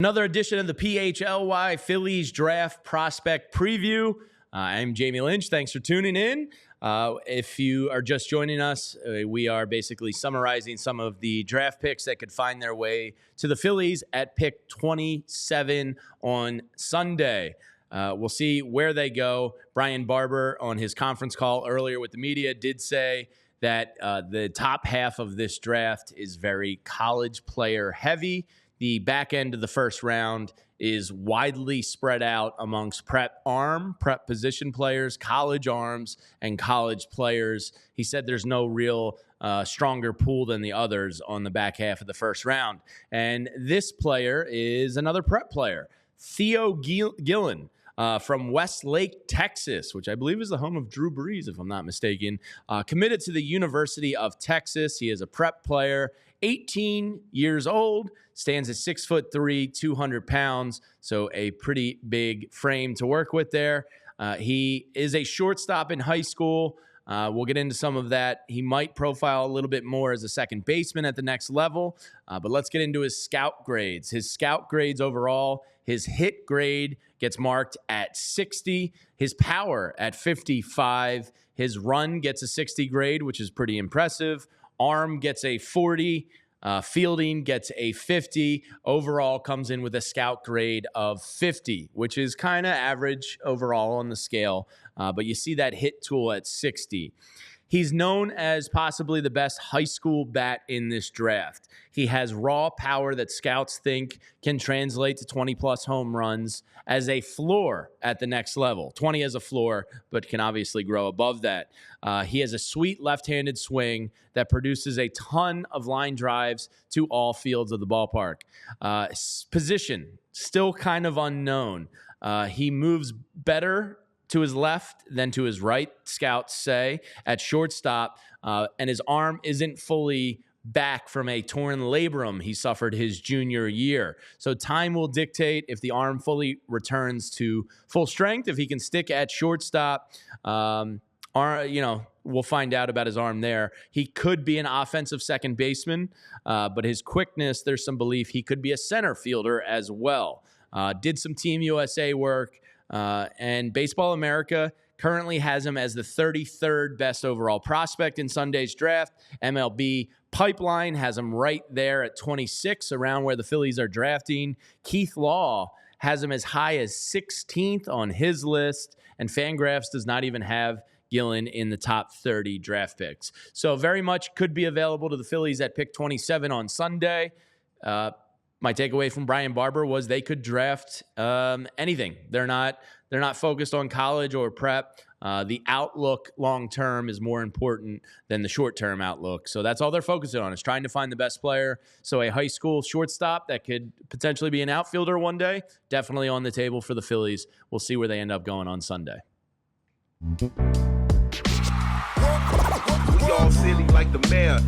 Another edition of the PHLY Phillies Draft Prospect Preview. I'm Jamie Lynch. Thanks for tuning in. If you are just joining us, we are basically summarizing some of the draft picks that could find their way to the Phillies at pick 27 on Sunday. We'll see where they go. Brian Barber, on his conference call earlier with the media, did say that the top half of this draft is very college player heavy. The back end of the first round is widely spread out amongst prep position players, college arms, and college players. He said there's no real stronger pool than the others on the back half of the first round. And this player is another prep player, Theo Gillen. From Westlake, Texas, which I believe is the home of Drew Brees, if I'm not mistaken. Committed to the University of Texas. He is a prep player, 18 years old, stands at 6'3", 200 pounds, so a pretty big frame to work with there. He is a shortstop in high school. We'll get into some of that. He might profile a little bit more as a second baseman at the next level, but let's get into his scout grades. His scout grades overall, his hit grade gets marked at 60, his power at 55, his run gets a 60 grade, which is pretty impressive. Arm gets a 40, fielding gets a 50. Overall comes in with a scout grade of 50, which is kind of average overall on the scale, but you see that hit tool at 60. He's known as possibly the best high school bat in this draft. He has raw power that scouts think can translate to 20-plus home runs as a floor at the next level. 20 as a floor, but can obviously grow above that. He has a sweet left-handed swing that produces a ton of line drives to all fields of the ballpark. Position, still kind of unknown. He moves better to his left than to his right, scouts say, at shortstop, and his arm isn't fully back from a torn labrum he suffered his junior year. So time will dictate if the arm fully returns to full strength, if he can stick at shortstop. We'll find out about his arm there. He could be an offensive second baseman, but his quickness, there's some belief he could be a center fielder as well. Did some Team USA work, and Baseball America currently has him as the 33rd best overall prospect in Sunday's draft. MLB Pipeline has him right there at 26, around where the Phillies are drafting. Keith Law has him as high as 16th on his list, and Fangraphs does not even have Gillen in the top 30 draft picks. So very much could be available to the Phillies at pick 27 on Sunday. My takeaway from Brian Barber was they could draft anything. They're not focused on college or prep. The outlook long-term is more important than the short-term outlook. So that's all they're focusing on, is trying to find the best player. So a high school shortstop that could potentially be an outfielder one day, definitely on the table for the Phillies. We'll see where they end up going on Sunday. We all silly like the mayor.